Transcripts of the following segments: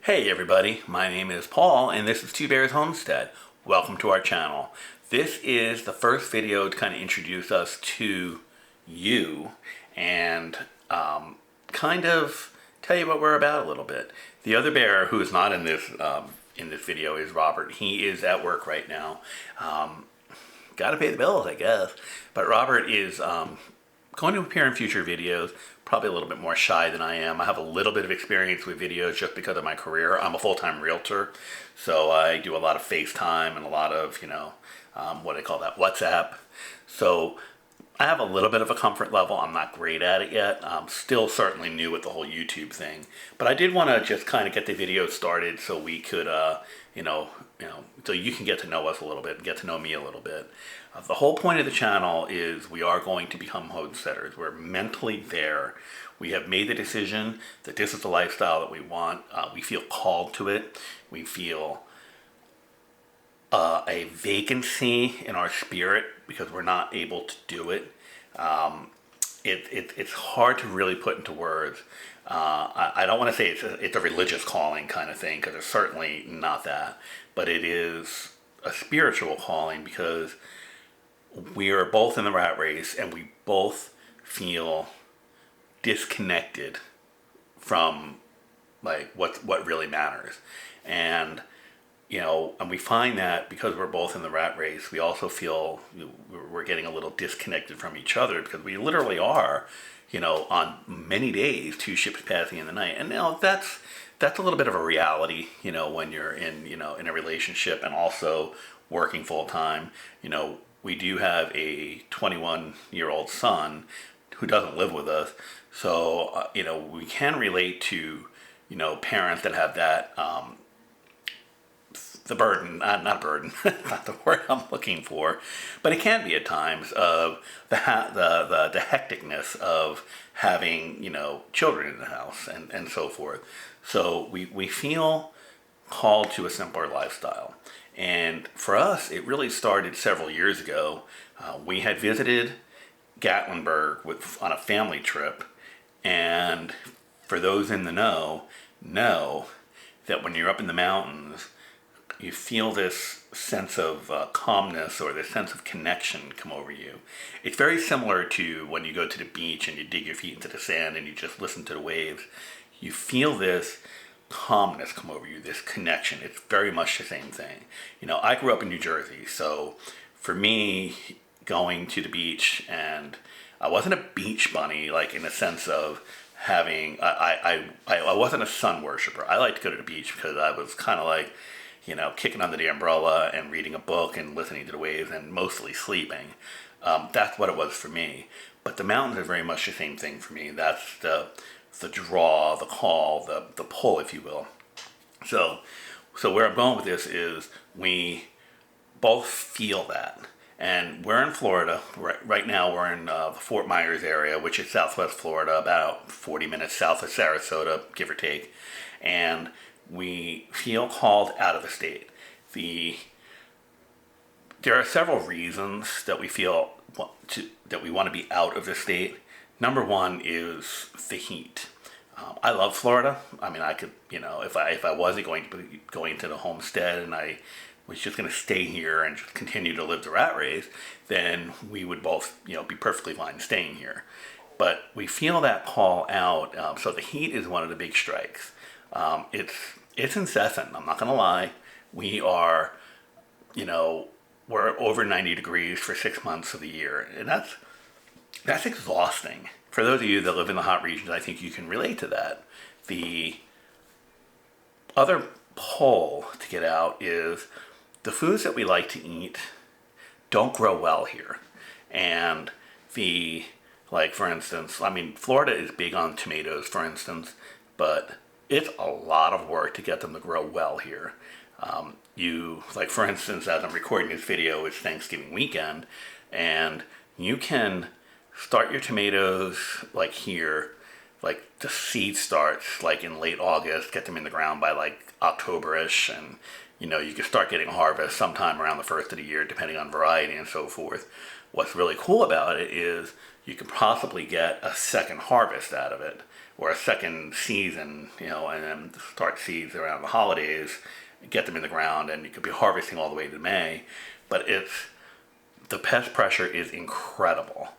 Hey everybody, my name is Paul and this is Two Bears Homestead. Welcome to our channel. This is the first video to kind of introduce us to you and kind of tell you what we're about a little bit. The other bear who is not in this video is Robert. He is at work right now. Gotta pay the bills, I guess. But Robert is going to appear in future videos, probably a little bit more shy than I am. I have a little bit of experience with videos just because of my career. I'm a full-time realtor, so I do a lot of FaceTime and a lot of, what do they call that, WhatsApp. So I have a little bit of a comfort level. I'm not great at it yet. I'm still certainly new with the whole YouTube thing. But I did want to just kind of get the video started so we could, so you can get to know us a little bit and get to know me a little bit. The whole point of the channel is we are going to become homesteaders. We're mentally there. We have made the decision that this is the lifestyle that we want. We feel called to it. We feel a vacancy in our spirit because we're not able to do it. It's hard to really put into words. I don't want to say it's a religious calling kind of thing, because it's certainly not that. But it is a spiritual calling because we are both in the rat race and we both feel disconnected from like what really matters. And and we find that because we're both in the rat race, we also feel we're getting a little disconnected from each other, because we literally are, on many days, two ships passing in the night. And now that's a little bit of a reality, when you're in a relationship and also working full time. We do have a 21-year-old son who doesn't live with us. So, we can relate to, parents that have that, the burden, not burden, not the word I'm looking for, but it can be at times of the hecticness of having, children in the house and so forth. So we feel called to a simpler lifestyle. And for us, it really started several years ago. We had visited Gatlinburg on a family trip, and for those in the know that when you're up in the mountains, you feel this sense of calmness or this sense of connection come over you. It's very similar to when you go to the beach and you dig your feet into the sand and you just listen to the waves. You feel this calmness come over you, this connection. It's very much the same thing. I grew up in New Jersey, so for me, going to the beach, and I wasn't a beach bunny, like in the sense of having, I wasn't a sun worshiper. I liked to go to the beach because I was kind of like, kicking under the umbrella and reading a book and listening to the waves and mostly sleeping. That's what it was for me. But the mountains are very much the same thing for me. That's the draw, the call, the pull, if you will. So where I'm going with this is we both feel that. And we're in Florida. Right now we're in the Fort Myers area, which is southwest Florida, about 40 minutes south of Sarasota, give or take. And we feel called out of the state. There are several reasons that we feel that we want to be out of the state. Number one is the heat. I love Florida. I mean, I could, if I wasn't going to be going to the homestead and I was just going to stay here and just continue to live the rat race, then we would both, be perfectly fine staying here. But we feel that call out. So the heat is one of the big strikes. It's incessant. I'm not going to lie. We are, we're over 90 degrees for 6 months of the year. And that's exhausting. For those of you that live in the hot regions, I think you can relate to that. The other pull to get out is the foods that we like to eat don't grow well here. And for instance, Florida is big on tomatoes, for instance, but it's a lot of work to get them to grow well here. For instance, as I'm recording this video, it's Thanksgiving weekend, and you can start your tomatoes like here, like the seed starts like in late August, get them in the ground by like October-ish, and you can start getting a harvest sometime around the first of the year, depending on variety and so forth. what's really cool about it is you could possibly get a second harvest out of it, or a second season, and then start seeds around the holidays, get them in the ground, and you could be harvesting all the way to May. But the pest pressure is incredible.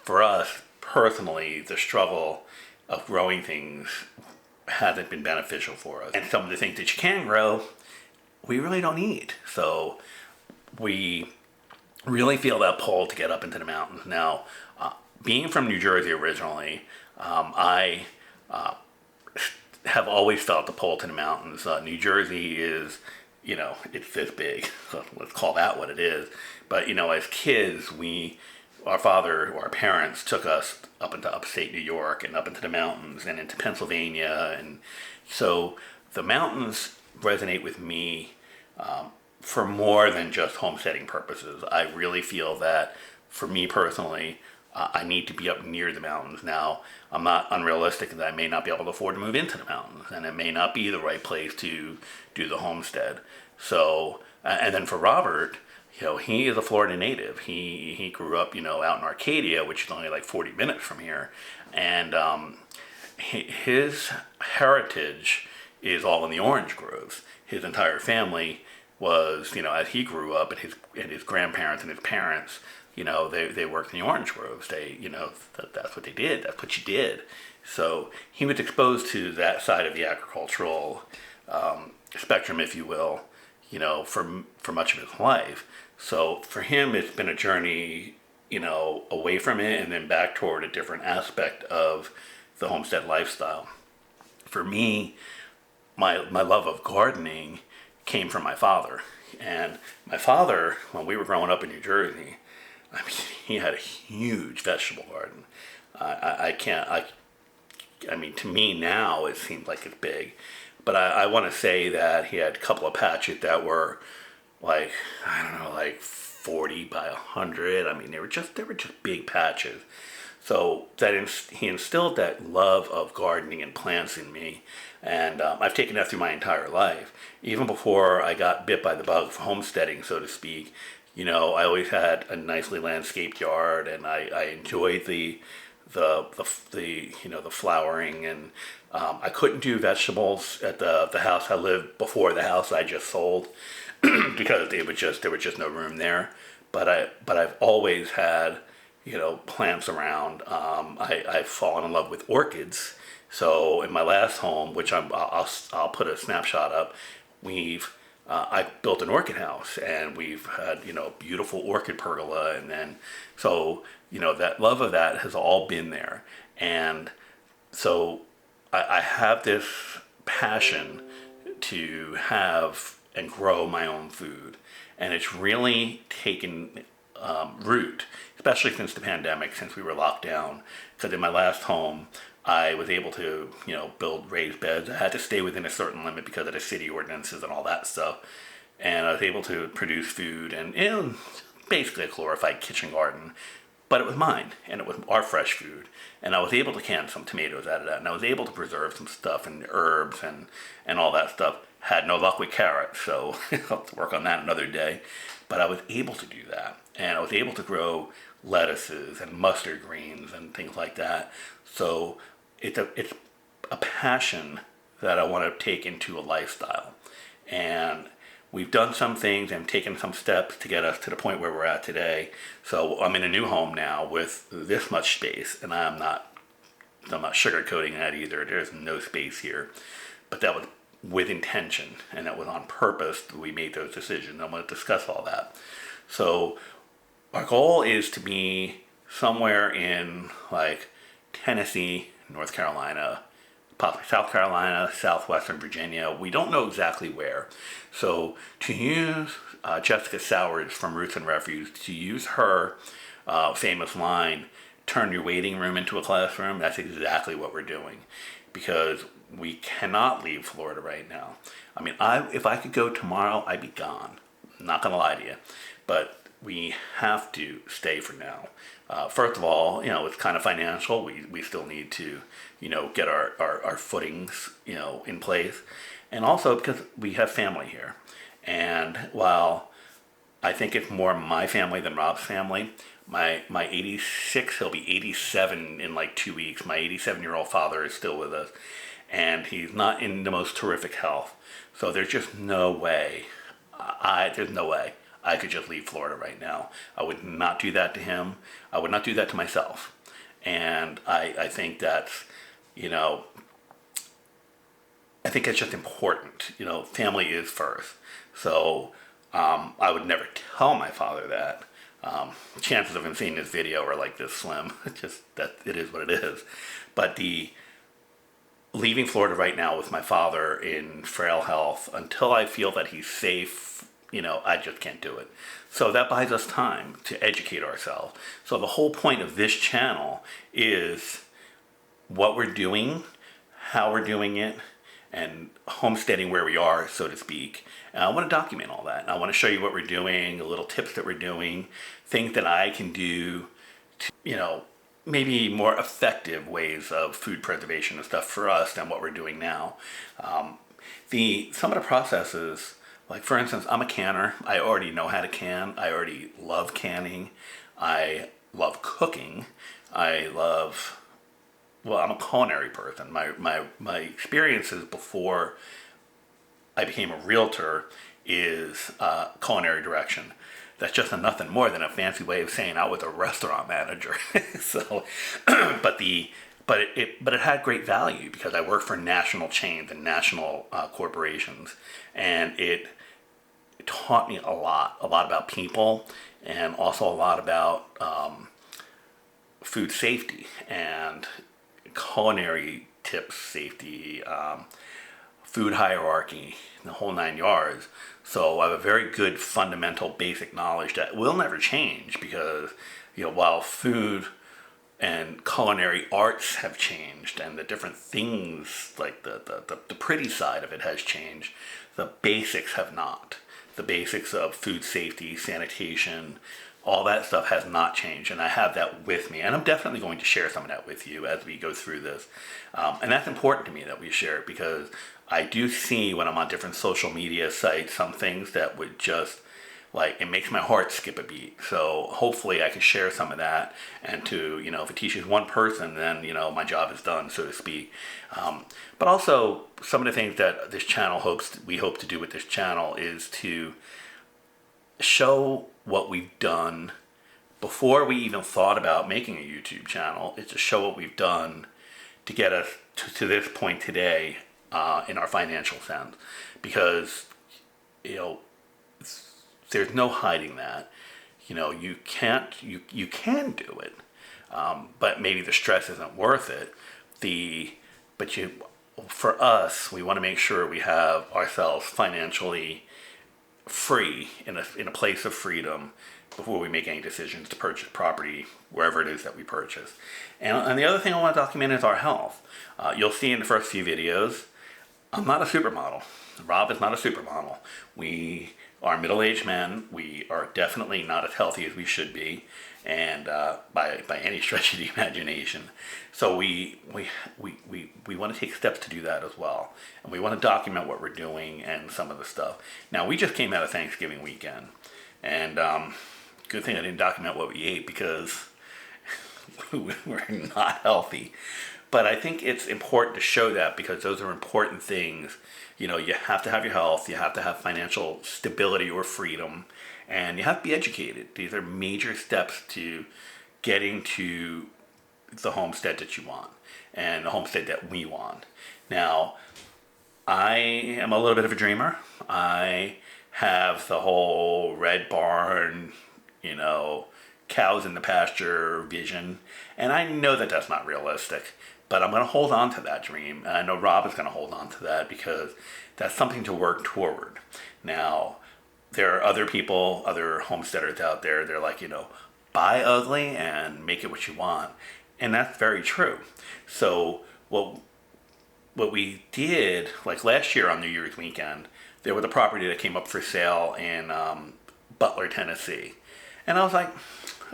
For us personally, the struggle of growing things hasn't been beneficial for us. And some of the things that you can grow, we really don't eat. So we really feel that pull to get up into the mountains. Now, being from New Jersey originally, I have always felt the pull to the mountains. New Jersey is, it's this big. So let's call that what it is. But, as kids, our parents took us up into upstate New York and up into the mountains and into Pennsylvania. And so the mountains resonate with me for more than just homesteading purposes. I really feel that for me personally, I need to be up near the mountains. Now, I'm not unrealistic that I may not be able to afford to move into the mountains, and it may not be the right place to do the homestead. So, and then for Robert, he is a Florida native. He grew up, out in Arcadia, which is only like 40 minutes from here, and his heritage is all in the orange groves. His entire family was, as he grew up, and his grandparents and his parents, they worked in the orange groves. That's what they did. That's what you did. So he was exposed to that side of the agricultural spectrum, if you will, for much of his life. So for him, it's been a journey, away from it and then back toward a different aspect of the homestead lifestyle. For me, my love of gardening came from my father. And my father, when we were growing up in New Jersey, he had a huge vegetable garden. To me now, it seems like it's big. But I want to say that he had a couple of patches that were like 40 by 100. They were just big patches. So he instilled that love of gardening and plants in me. And I've taken that through my entire life. Even before I got bit by the bug of homesteading, so to speak, I always had a nicely landscaped yard, and I enjoyed the flowering, and I couldn't do vegetables at the house I lived before the house I just sold because there was just no room there. But I've always had plants around. I've fallen in love with orchids. So in my last home, which I'll put a snapshot up, I built an orchid house, and we've had, beautiful orchid pergola. And then, so, that love of that has all been there. And so I have this passion to have and grow my own food. And it's really taken root, especially since the pandemic, since we were locked down. Because in my last home, I was able to, build raised beds. I had to stay within a certain limit because of the city ordinances and all that stuff. And I was able to produce food, and it was basically a glorified kitchen garden. But it was mine, and it was our fresh food. And I was able to can some tomatoes out of that, and I was able to preserve some stuff and herbs and all that stuff. Had no luck with carrots, so I'll have to work on that another day. But I was able to do that, and I was able to grow lettuces and mustard greens and things like that. So it's a passion that I want to take into a lifestyle. And we've done some things and taken some steps to get us to the point where we're at today. So I'm in a new home now with this much space, and I'm not sugarcoating that either. There's no space here. But that was with intention, and that was on purpose that we made those decisions. I'm going to discuss all that. So our goal is to be somewhere in like Tennessee, North Carolina, possibly South Carolina, southwestern Virginia. We don't know exactly where. So to use Jessica Sowers from Roots and Refuge, to use her famous line, turn your waiting room into a classroom, that's exactly what we're doing. Because we cannot leave Florida right now. If I could go tomorrow, I'd be gone. I'm not going to lie to you. But we have to stay for now. First of all, it's kind of financial. We still need to, get our footings, in place. And also because we have family here. And while I think it's more my family than Rob's family, my 86, he'll be 87 in like 2 weeks. My 87-year-old father is still with us, and he's not in the most terrific health. So there's just no way. There's no way I could just leave Florida right now. I would not do that to him. I would not do that to myself. And I think that's, you know, I think it's just important. You know, family is first. So I would never tell my father that. Chances of him seeing this video are like this slim. It's just that it is what it is. But the leaving Florida right now with my father in frail health until I feel that he's safe, you know, I just can't do it. So that buys us time to educate ourselves. So the whole point of this channel is what we're doing, how we're doing it, and homesteading where we are, so to speak. And I want to document all that. I want to show you what we're doing, little tips that we're doing, things that I can do to, you know, maybe more effective ways of food preservation and stuff for us than what we're doing now. Some of the processes, like for instance, I'm a canner. I already know how to can. I already love canning. I love cooking. Well, I'm a culinary person. My experiences before I became a realtor is culinary direction. That's just nothing more than a fancy way of saying I was a restaurant manager. So, but it had great value because I worked for national chains and national corporations, and it taught me a lot about people, and also a lot about food safety and culinary tips, safety, food hierarchy, the whole 9 yards. So I have a very good fundamental basic knowledge that will never change because, you know, while food and culinary arts have changed and the different things, like the pretty side of it has changed, the basics have not. The basics of food safety, sanitation, all that stuff has not changed, and I have that with me, and I'm definitely going to share some of that with you as we go through this. And that's important to me that we share it because I do see when I'm on different social media sites some things that would just, like, it makes my heart skip a beat. So hopefully I can share some of that, and to, you know, if it teaches one person, then, you know, my job is done, so to speak. But also some of the things that this channel we hope to do with this channel is to show what we've done before we even thought about making a YouTube channel. It's to show what we've done to get us to this point today in our financial sense, because, you know, there's no hiding that. You know, you can do it, but maybe the stress isn't worth it. For us, we want to make sure we have ourselves financially free, in a place of freedom before we make any decisions to purchase property wherever it is that we purchase. And the other thing I want to document is our health. You'll see in the first few videos, I'm not a supermodel. Rob is not a supermodel. We are middle-aged men. We are definitely not as healthy as we should be, and by any stretch of the imagination. So we want to take steps to do that as well, and we want to document what we're doing and some of the stuff. Now, we just came out of Thanksgiving weekend, and good thing I didn't document what we ate because we're not healthy. But I think it's important to show that because those are important things. You know, you have to have your health, you have to have financial stability or freedom, and you have to be educated. These are major steps to getting to the homestead that you want and the homestead that we want. Now, I am a little bit of a dreamer. I have the whole red barn, you know, cows in the pasture vision, and I know that that's not realistic. But I'm going to hold on to that dream, and I know Rob is going to hold on to that because that's something to work toward. Now, there are other people, other homesteaders out there, they're like, you know, buy ugly and make it what you want. And that's very true. So what we did, like last year on New Year's weekend, there was a property that came up for sale in Butler, Tennessee. And I was like,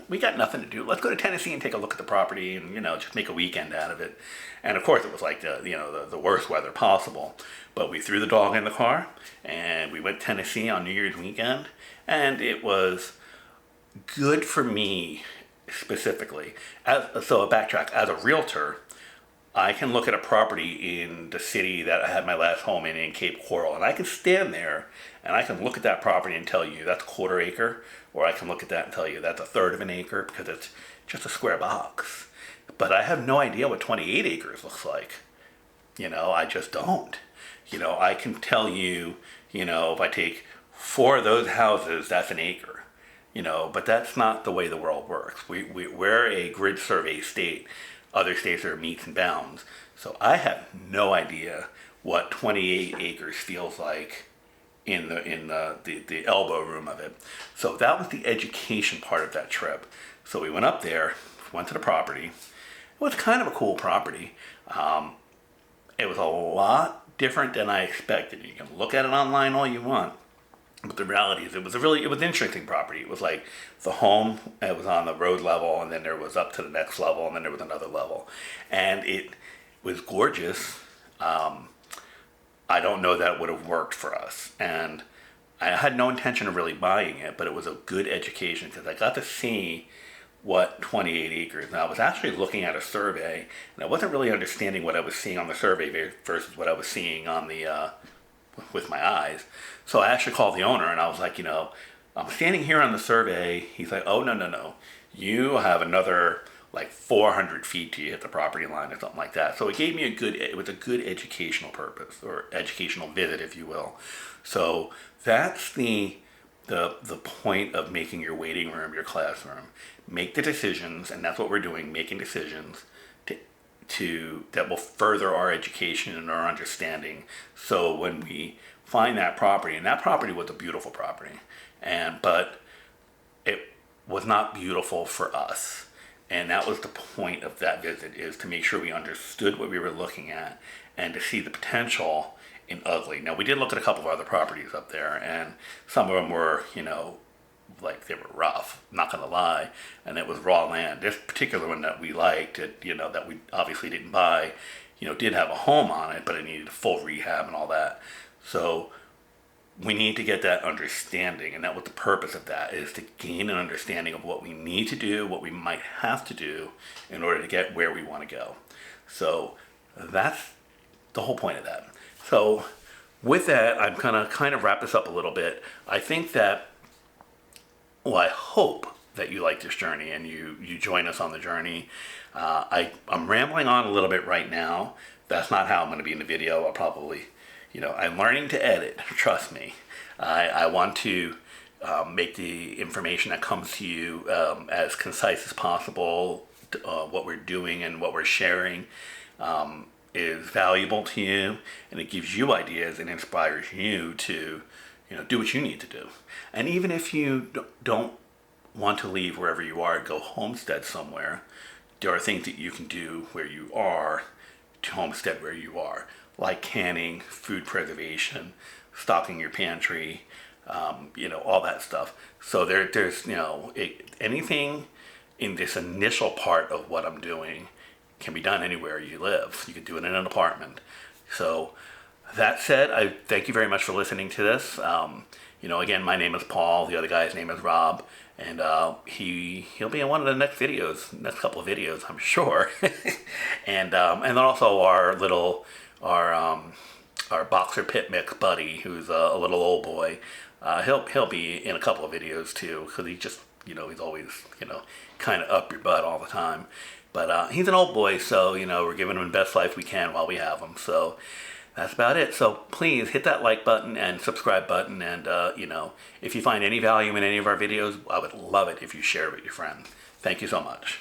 we got nothing to do. Let's go to Tennessee and take a look at the property and, you know, just make a weekend out of it. And of course it was like the worst weather possible. But we threw the dog in the car and we went to Tennessee on New Year's weekend, and it was good for me specifically. So a backtrack, as a realtor, I can look at a property in the city that I had my last home in Cape Coral, and I can stand there and I can look at that property and tell you that's 1/4 acre, or I can look at that and tell you that's 1/3 of an acre because it's just a square box. But I have no idea what 28 acres looks like. I just don't. I can tell you, if I take 4 of those houses, that's an acre. But that's not the way the world works. We're a grid survey state. Other states are meets and bounds. So I have no idea what 28 acres feels like in the elbow room of it. So that was the education part of that trip. So we went up there, went to the property. It was kind of a cool property. It was a lot different than I expected. You can look at it online all you want. But the reality is it was an interesting property. It was like the home, it was on the road level, and then there was up to the next level, and then there was another level. And it was gorgeous. I don't know that would have worked for us. And I had no intention of really buying it, but it was a good education because I got to see what 28 acres. Now, I was actually looking at a survey, and I wasn't really understanding what I was seeing on the survey versus what I was seeing on the with my eyes. So I actually called the owner and I was like, I'm standing here on the survey. He's like, oh, no. You have another like 400 feet to hit the property line or something like that. So it was a good educational purpose, or educational visit, if you will. So that's the point of making your waiting room your classroom. Make the decisions, and that's what we're doing, making decisions that will further our education and our understanding. So when we find that property, and that property was a beautiful property, but it was not beautiful for us. And that was the point of that visit, is to make sure we understood what we were looking at and to see the potential in ugly. Now, we did look at a couple of other properties up there, and some of them were, like they were rough, not gonna lie, and it was raw land. This particular one that we liked, that we obviously didn't buy, did have a home on it, but it needed a full rehab and all that. So we need to get that understanding, and that was the purpose of that, is to gain an understanding of what we need to do, what we might have to do in order to get where we want to go. So that's the whole point of that. So with that, I'm gonna kind of wrap this up a little bit. I think that, I hope that you like this journey and you join us on the journey. I'm rambling on a little bit right now. That's not how I'm going to be in the video. I'll probably, I'm learning to edit, trust me. I want to make the information that comes to you as concise as possible. What we're doing and what we're sharing is valuable to you, and it gives you ideas and inspires you to do what you need to do. And even if you don't want to leave wherever you are, go homestead somewhere, there are things that you can do where you are to homestead where you are, like canning, food preservation, stocking your pantry, all that stuff. So there's anything in this initial part of what I'm doing can be done anywhere you live. You could do it in an apartment. So that said, I thank you very much for listening to this. Again, my name is Paul. The other guy's name is Rob, and he'll be in one of the next couple of videos, I'm sure. and then also our boxer pit mix buddy, who's a little old boy. He'll be in a couple of videos too, because he just he's always kind of up your butt all the time. But he's an old boy, so we're giving him the best life we can while we have him. So that's about it. So please hit that like button and subscribe button, and if you find any value in any of our videos, I would love it if you share it with your friends. Thank you so much.